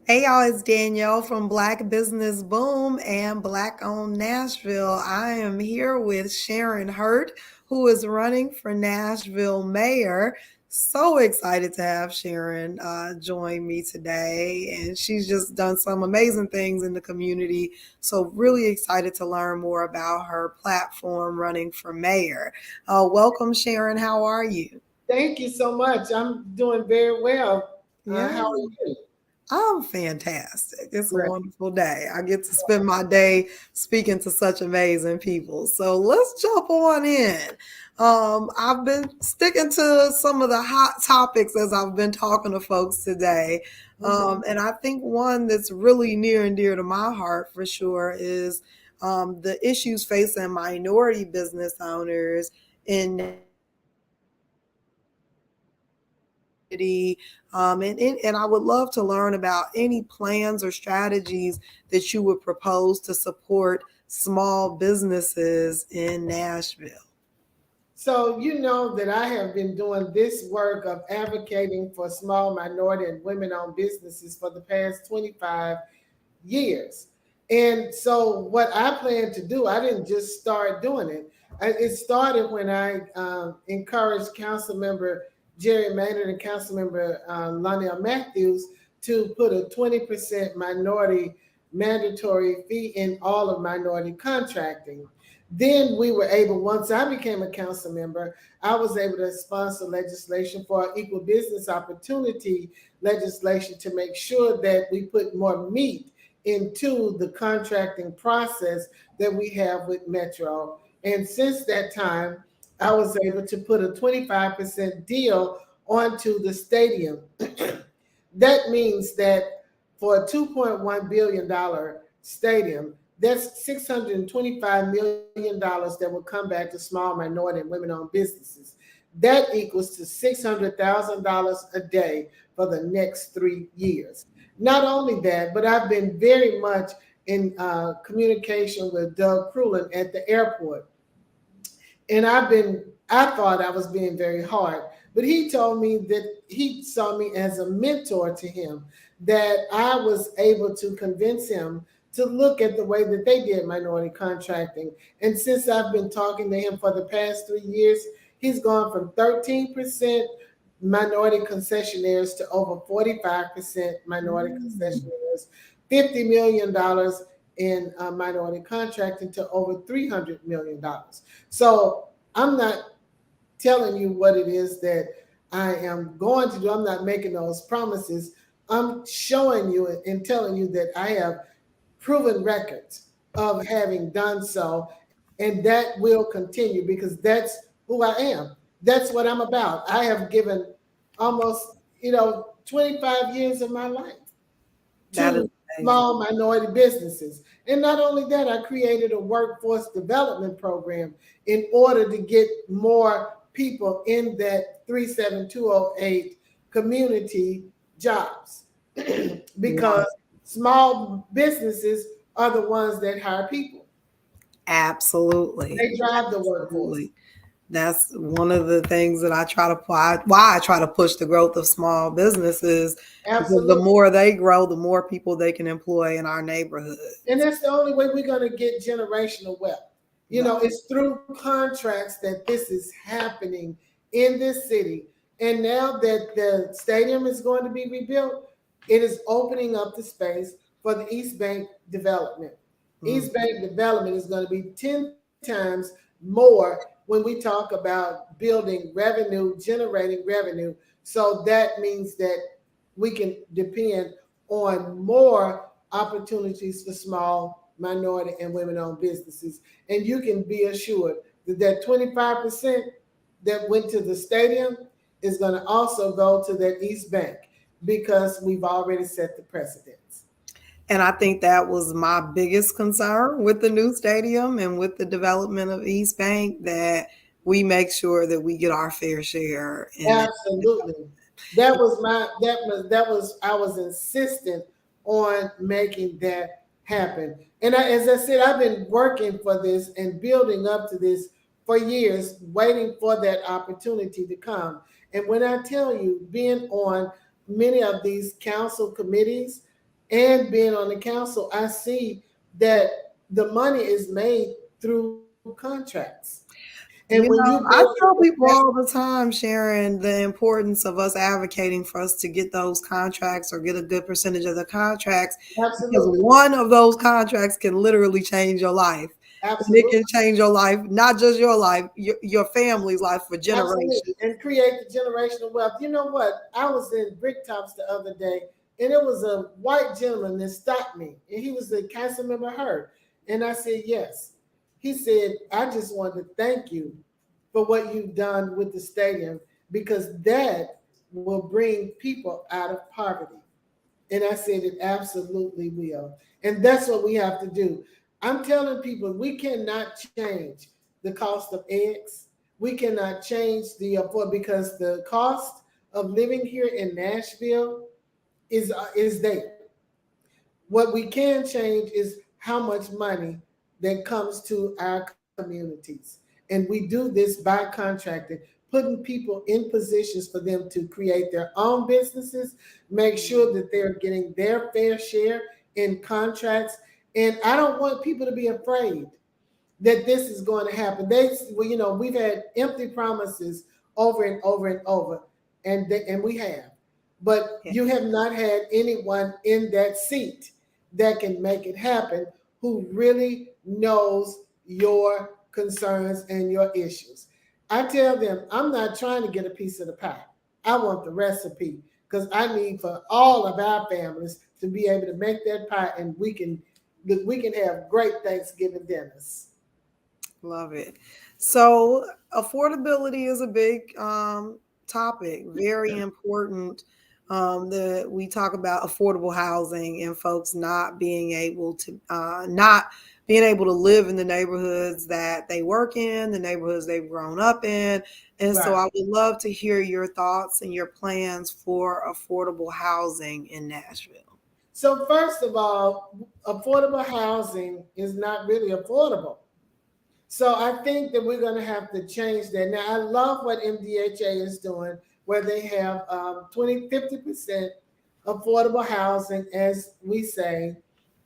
Hey y'all, it's Danielle from Black Business Boom and Black Owned Nashville. I am here with Sharon Hurt, who is running for Nashville Mayor. So excited to have Sharon join me today. And she's just done some amazing things in the community. So, really excited to learn more about her platform running for mayor. Welcome, Sharon. How are you? Thank you so much. I'm doing very well. Yeah. How are you? I'm fantastic. It's a Great. wonderful day. I get to spend my day speaking to such amazing people. So let's jump on in. I've been sticking to some of the hot topics as I've been talking to folks today. And I think one that's really near and dear to my heart for sure is the issues facing minority business owners in and I would love to learn about any plans or strategies that you would propose to support small businesses in Nashville. So, you know that I have been doing this work of advocating for small minority and women owned businesses for the past 25 years. And so, what I plan to do, I didn't just start doing it. It started when I encouraged Council Member Jerry Maynard and Council Member Lionel Matthews to put a 20% minority mandatory fee in all of minority contracting. Then we were able, once I became a council member, I was able to sponsor legislation for equal business opportunity legislation to make sure that we put more meat into the contracting process that we have with Metro. And since that time, I was able to put a 25% deal onto the stadium. That means that for a $2.1 billion stadium, that's $625 million that will come back to small, minority, and women owned businesses. That equals to $600,000 a day for the next 3 years. Not only that, but I've been very much in communication with Doug Crulin at the airport. And I thought I was being very hard, but he told me that he saw me as a mentor to him, that I was able to convince him to look at the way that they did minority contracting. And since I've been talking to him for the past 3 years, he's gone from 13% minority concessionaires to over 45% minority concessionaires, $50 million in minority contracting to over $300 million. So I'm not telling you what it is that I am going to do. I'm not making those promises. I'm showing you and telling you that I have proven records of having done so, and that will continue because that's who I am. That's what I'm about. I have given almost, 25 years of my life That is to amazing. small minority businesses. And not only that, I created a workforce development program in order to get more people in that 37208 community jobs because small businesses are the ones that hire people. Absolutely. They drive the workforce. Absolutely. That's one of the things that I try to why I try to push the growth of small businesses because the Absolutely. more they grow, the more people they can employ in our neighborhood. And that's the only way we're going to get generational wealth. It's through contracts that this is happening in this city. And now that the stadium is going to be rebuilt, it is opening up the space for the East Bank development. Mm. East Bank development is going to be 10 times more when we talk about building revenue, generating revenue. So that means that we can depend on more opportunities for small, minority, and women owned businesses. And you can be assured that that 25% that went to the stadium is going to also go to that East Bank because we've already set the precedents. And I think that was my biggest concern with the new stadium and with the development of East Bank that we make sure that we get our fair share in that. Absolutely. That was I was insistent on making that happen. And as I said, I've been working for this and building up to this for years, waiting for that opportunity to come. And when I tell you, being on many of these council committees, and being on the council, I see that the money is made through contracts. And when You you know, build I tell a people all the time, Sharon, the importance of us advocating for us to get those contracts or get a good percentage of the contracts, because absolutely, one of those contracts can literally change your life. And it absolutely, can change your life, not just your life, your family's life for absolutely, generations. and create the generational wealth. You know what? I was in Bricktops the other day, and it was a white gentleman that stopped me, and he was the council member Hurt, and I said yes. He said, "I just wanted to thank you for what you've done with the stadium because that will bring people out of poverty." And I said, "It absolutely will." And that's what we have to do. I'm telling people we cannot change the cost of eggs. We cannot change the afford because the cost of living here in Nashville is there. What we can change is how much money that comes to our communities. And we do this by contracting, putting people in positions for them to create their own businesses, make sure that they're getting their fair share in contracts. And I don't want people to be afraid that this is going to happen. Well, we've had empty promises over and over and over, and we have, but Yeah. you have not had anyone in that seat that can make it happen, who really knows your concerns and your issues. I tell them I'm not trying to get a piece of the pie. I want the recipe because I need for all of our families to be able to make that pie, and we can have great Thanksgiving dinners. Love it. So, affordability is a big topic, very important. That we talk about affordable housing and folks not being able to live in the neighborhoods that they work in, the neighborhoods they've grown up in. And so, Right. I would love to hear your thoughts and your plans for affordable housing in Nashville. So first of all, affordable housing is not really affordable. So I think that we're going to have to change that. Now, I love what MDHA is doing, where they have 50% affordable housing, as we say,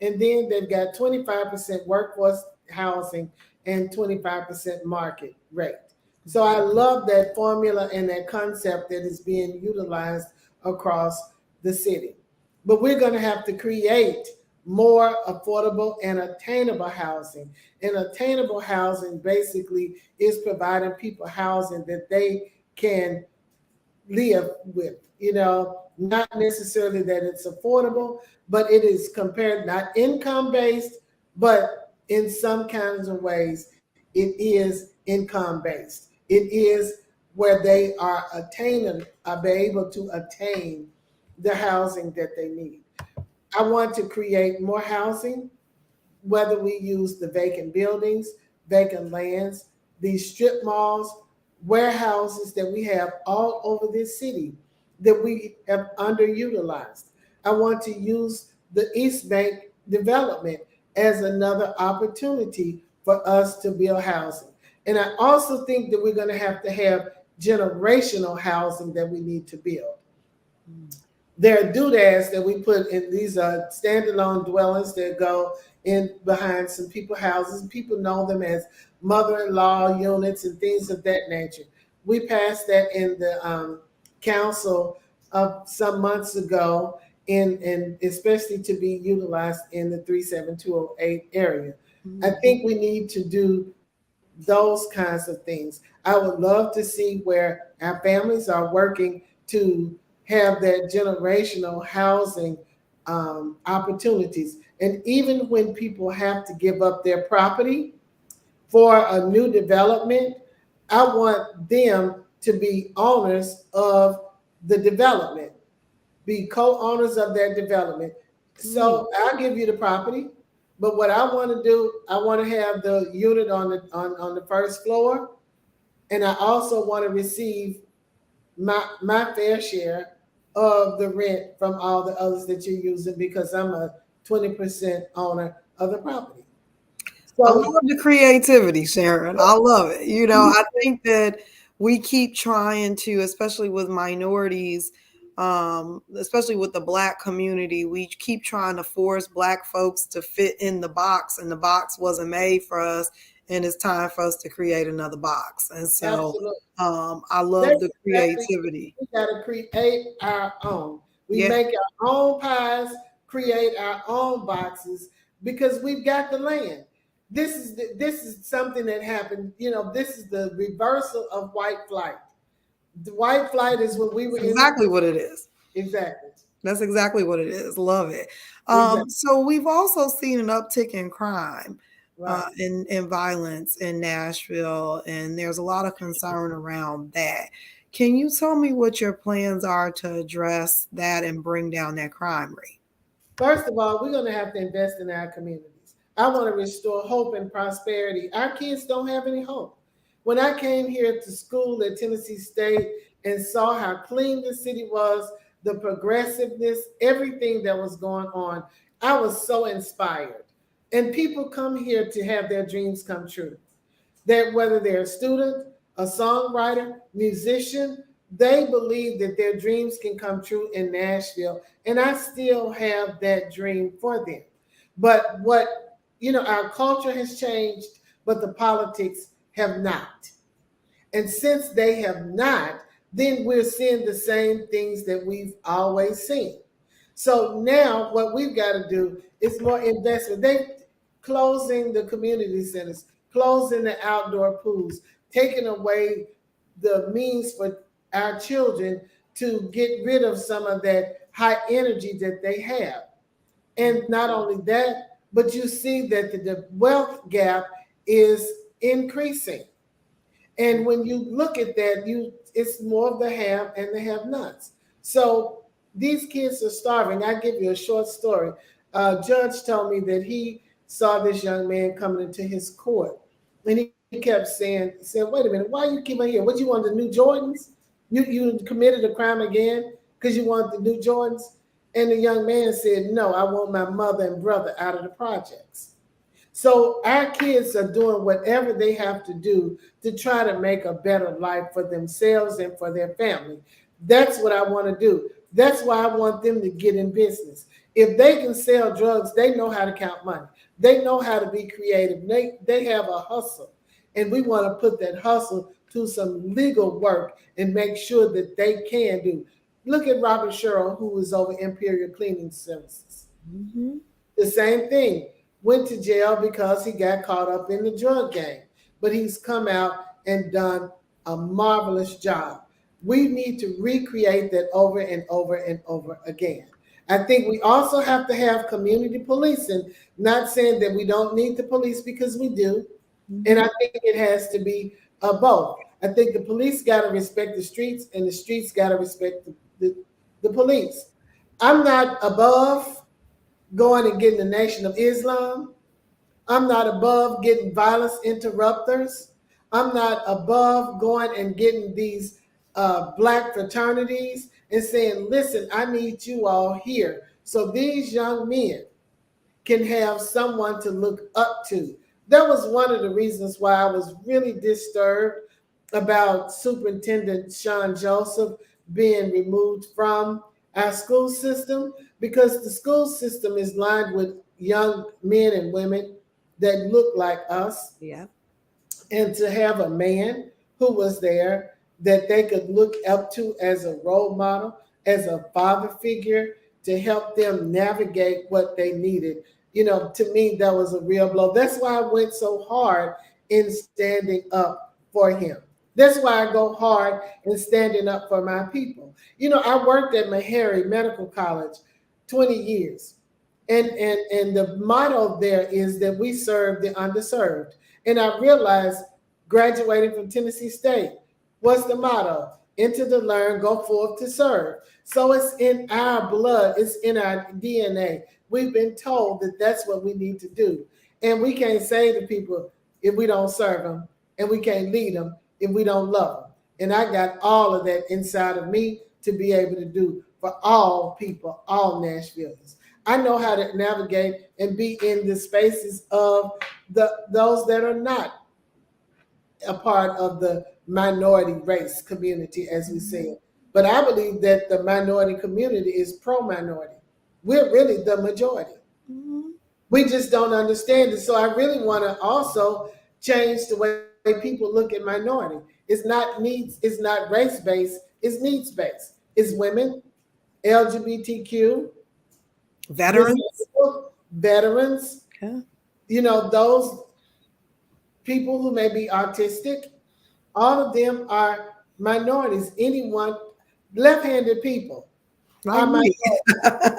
and then they've got 25% workforce housing and 25% market rate. So I love that formula and that concept that is being utilized across the city. But we're going to have to create more affordable and attainable housing. And attainable housing basically is providing people housing that they can live with, not necessarily that it's affordable, but it is compared, not income based, but in some kinds of ways, it is income based. It is where they are be able to attain the housing that they need. I want to create more housing, whether we use the vacant buildings, vacant lands, these strip malls, warehouses that we have all over this city that we have underutilized. I want to use the East Bank development as another opportunity for us to build housing. And I also think that we're going to have generational housing that we need to build. There are doodads that we put in these standalone dwellings that go in behind some people's houses. People know them as mother-in-law units and things of that nature. We passed that in the council some months ago, and especially to be utilized in the 37208 area. I Mhm. think we need to do those kinds of things. I would love to see where our families are working to have that generational housing opportunities. And even when people have to give up their property for a new development, I want them to be owners of the development, be co-owners of that development. Mm. So I'll give you the property, but what I want to do, I want to have the unit on the first floor, and I also want to receive my fair share of the rent from all the others that you're using because I'm a 20% owner of the property. I So love the creativity, Sharon. I love it. I think that we keep trying to, especially with minorities, especially with the black community, we keep trying to force black folks to fit in the box, and the box wasn't made for us. And it's time for us to create another box. And so Absolutely. I love That's the exactly creativity. we got to create our own. We Yeah, make our own pies, create our own boxes because we've got the land. This is something that happened. You know, this is the reversal of white flight. The white flight is when we were that's in the exactly what it is. exactly, That's exactly what it is. Love it. exactly So we've also seen an uptick in crime, right. and violence in Nashville, and there's a lot of concern around that. Can you tell me what your plans are to address that and bring down that crime rate? First of all, we're going to have to invest in our communities. I want to restore hope and prosperity. Our kids don't have any hope. When I came here to school at Tennessee State and saw how clean the city was, the progressiveness, everything that was going on, I was so inspired. And people come here to have their dreams come true, that whether they're a student, a songwriter, musician, they believe that their dreams can come true in Nashville. And I still have that dream for them. But our culture has changed, but the politics have not. And since they have not, then we're seeing the same things that we've always seen. So now what we've got to do is more investment. They closing the community centers, closing the outdoor pools, taking away the means for our children to get rid of some of that high energy that they have. And not only that, but you see that the wealth gap is increasing. And when you look at that, it's more of the have and the have-nots. So these kids are starving. I give you a short story. A judge told me that he saw this young man coming into his court, and he kept saying, "Wait a minute, why you keep on here? What you want the new Jordans? You committed a crime again because you want the new Jordans?" And the young man said, "No, I want my mother and brother out of the projects." So our kids are doing whatever they have to do to try to make a better life for themselves and for their family. That's what I want to do. That's why I want them to get in business. If they can sell drugs, they know how to count money. They know how to be creative. They have a hustle. And we want to put that hustle to some legal work and make sure that they can do. Look at Robert Sherrill, who is over Imperial Cleaning Services. Hmm. The same thing. Went to jail because he got caught up in the drug game. But he's come out and done a marvelous job. We need to recreate that over and over and over again. I think we also have to have community policing, not saying that we don't need the police because we do. And Hmm. I think it has to be both. I think the police got to respect the streets and the streets got to respect the police. I'm not above going and getting the Nation of Islam. I'm not above getting violence interrupters. I'm not above going and getting these black fraternities and saying, listen, I need you all here. So these young men can have someone to look up to. That was one of the reasons why I was really disturbed about Superintendent Sean Joseph being removed from our school system because the school system is lined with young men and women that look like us, Yeah. and to have a man who was there that they could look up to as a role model, as a father figure to help them navigate what they needed. To me, that was a real blow. That's why I went so hard in standing up for him. That's why I go hard in standing up for my people. I worked at Meharry Medical College 20 years. And the motto there is that we serve the underserved. And I realized graduating from Tennessee State, what's the motto? Enter to learn, go forth to serve. So it's in our blood, it's in our DNA. We've been told that that's what we need to do. And we can't say to people if we don't serve them, and we can't lead them if we don't love them. And I got all of that inside of me to be able to do for all people, all Nashvilleians. I know how to navigate and be in the spaces of those that are not a part of the minority race community, as we say it. But I believe that the minority community is pro-minority. We're really the majority. Mhm. We just don't understand it. So I really want to also change the way people look at minority. It's not race based, it's needs based. It's women, LGBTQ, Veterans. disabled, veterans, Okay. those people who may be autistic, all of them are minorities. Anyone, left-handed people Like are me. minorities.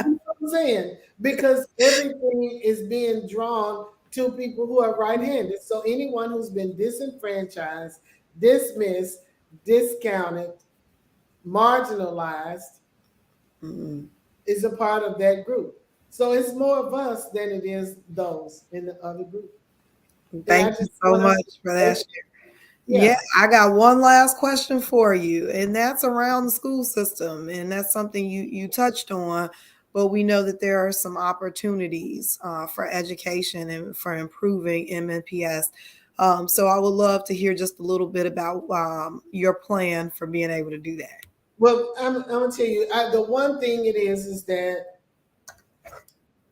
You know what I'm saying? Because everything is being drawn to people who are right-handed. So anyone who's been disenfranchised, dismissed, discounted, marginalized Mm. is a part of that group. So it's more of us than it is those in the other group. And I Thank you just so want us much to for say, that. yeah. Yeah, I got one last question for you, and that's around the school system, and that's something you touched on. But we know that there are some opportunities for education and for improving MNPS. So I would love to hear just a little bit about your plan for being able to do that. Well, I'm gonna tell you, the one thing it is that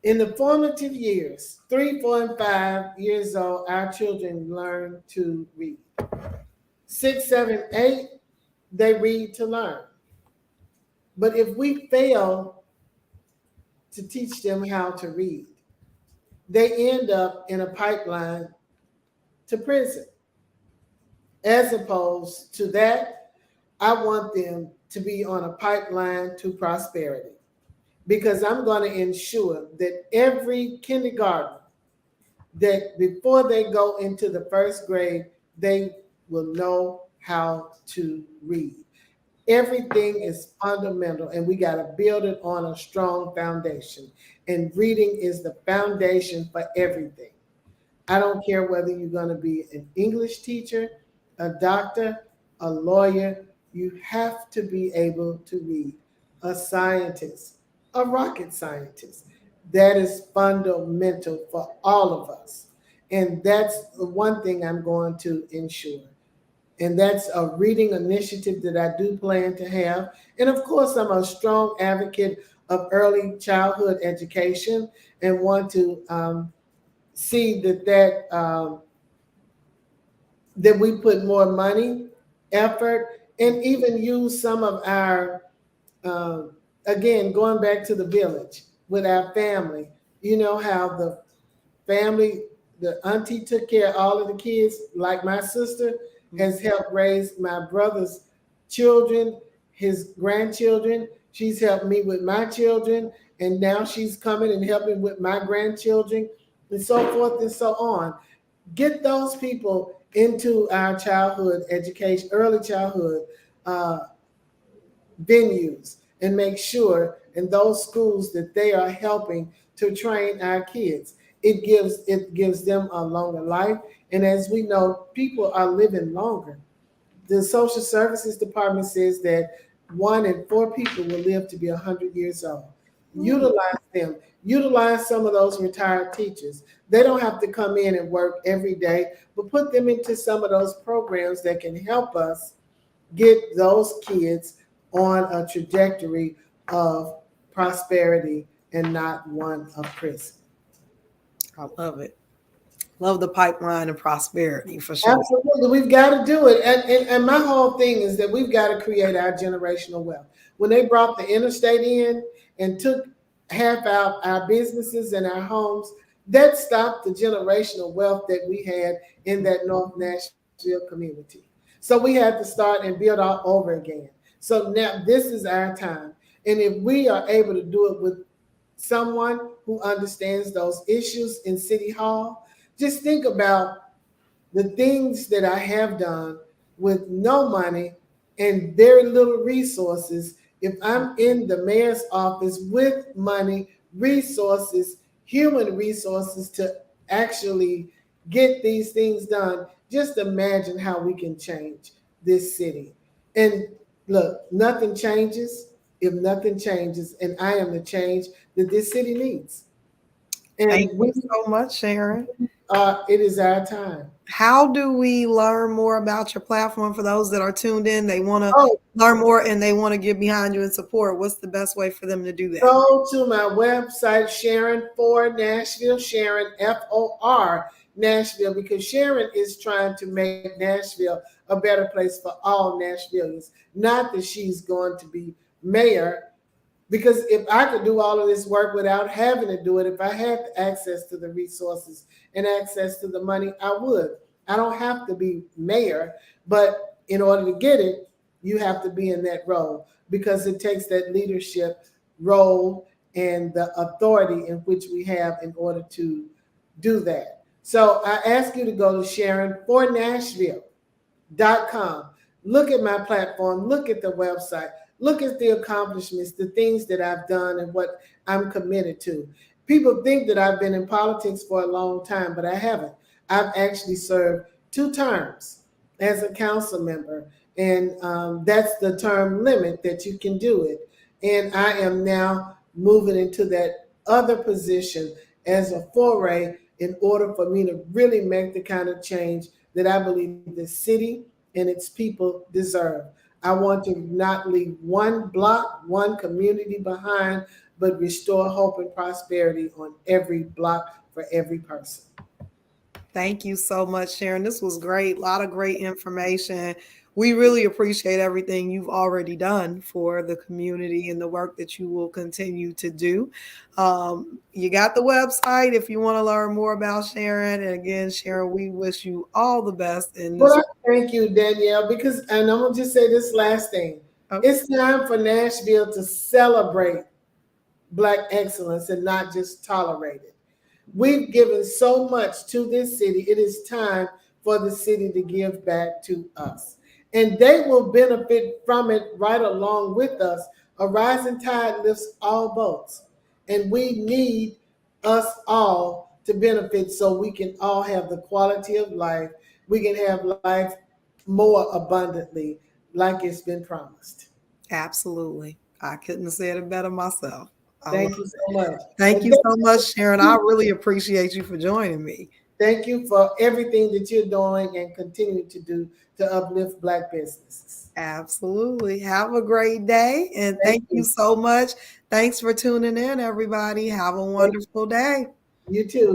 in the formative years, 3, 4, and 5 years old, our children learn to read. 6, 7, 8, they read to learn. But if we fail to teach them how to read, they end up in a pipeline to prison. As opposed to that, I want them to be on a pipeline to prosperity because I'm going to ensure that every kindergarten that before they go into the first grade, they will know how to read. Everything is fundamental, and we got to build it on a strong foundation. And reading is the foundation for everything. I don't care whether you're going to be an English teacher, a doctor, a lawyer, you have to be able to read. A scientist, a rocket scientist. That is fundamental for all of us. And that's the one thing I'm going to ensure. And that's a reading initiative that I do plan to have. And of course, I'm a strong advocate of early childhood education and want to see that we put more money, effort, and even use some of our um, again going back to the village with our family. You know how the family, the auntie took care of all of the kids, like my sister has helped raise my brother's children, his grandchildren. She's helped me with my children, and now she's coming and helping with my grandchildren, and so forth and so on. Get those people into our childhood education, early childhood uh, venues, and make sure in those schools that they are helping to train our kids. It gives them a longer life, and as we know, people are living longer. The social services department says that 1 in 4 people will live to be 100 years old. Mm. Utilize them. Utilize some of those retired teachers. They don't have to come in and work every day, but put them into some of those programs that can help us get those kids on a trajectory of prosperity and not one of prison. I love it. Love the pipeline of prosperity for sure. Absolutely, we've got to do it. And my whole thing is that we've got to create our generational wealth. When they brought the interstate in and took half out our businesses and our homes, that stopped the generational wealth that we had in that North Nashville community. So we had to start and build all over again. So now this is our time. And if we are able to do it with someone who understands those issues in City Hall, just think about the things that I have done with no money and very little resources. If I'm in the mayor's office with money, resources, human resources to actually get these things done, just imagine how we can change this city. And look, nothing changes if nothing changes, and I am the change that this city needs. Thank And you we so much, Sharon. It is our time. How do we learn more about your platform for those that are tuned in? They want to Oh, learn more and they want to get behind you and support. What's the best way for them to do that? go to my website, Sharon for Nashville, Sharon FOR Nashville, because Sharon is trying to make Nashville a better place for all Nashvillians. Not that she's going to be mayor, because if I could do all of this work without having to do it, if I had access to the resources and access to the money, I would. I don't have to be mayor, but in order to get it, you have to be in that role because it takes that leadership role and the authority in which we have in order to do that. So I ask you to go to Sharon for Nashville.com. Look at my platform, look at the website, look at the accomplishments, the things that I've done and what I'm committed to. People think that I've been in politics for a long time, but I haven't. I've actually served 2 terms as a council member, and that's the term limit that you can do it. And I am now moving into that other position as a foray in order for me to really make the kind of change that I believe the city and its people deserve. I want to not leave one block, one community behind, but restore hope and prosperity on every block for every person. Thank you so much, Sharon. This was great. A lot of great information. We really appreciate everything you've already done for the community and the work that you will continue to do. You got the website if you want to learn more about Sharon. And again, Sharon, we wish you all the best in this. Well, I thank you, Danielle, because, and I'm going to just say this last thing. Okay. It's time for Nashville to celebrate Black excellence and not just tolerate it. We've given so much to this city. It is time for the city to give back to us. And they will benefit from it right along with us. A rising tide lifts all boats. And we need us all to benefit so we can all have the quality of life. We can have life more abundantly, like it's been promised. Absolutely. I couldn't have said it better myself. I love Thank you it. so much. Thank And you so much, Sharon. I really appreciate you for joining me. thank you for everything that you're doing and continue to do to uplift Black businesses. Absolutely. Have a great day. And Thank thank you you. so much. Thanks for tuning in, everybody. Have a wonderful day. You too.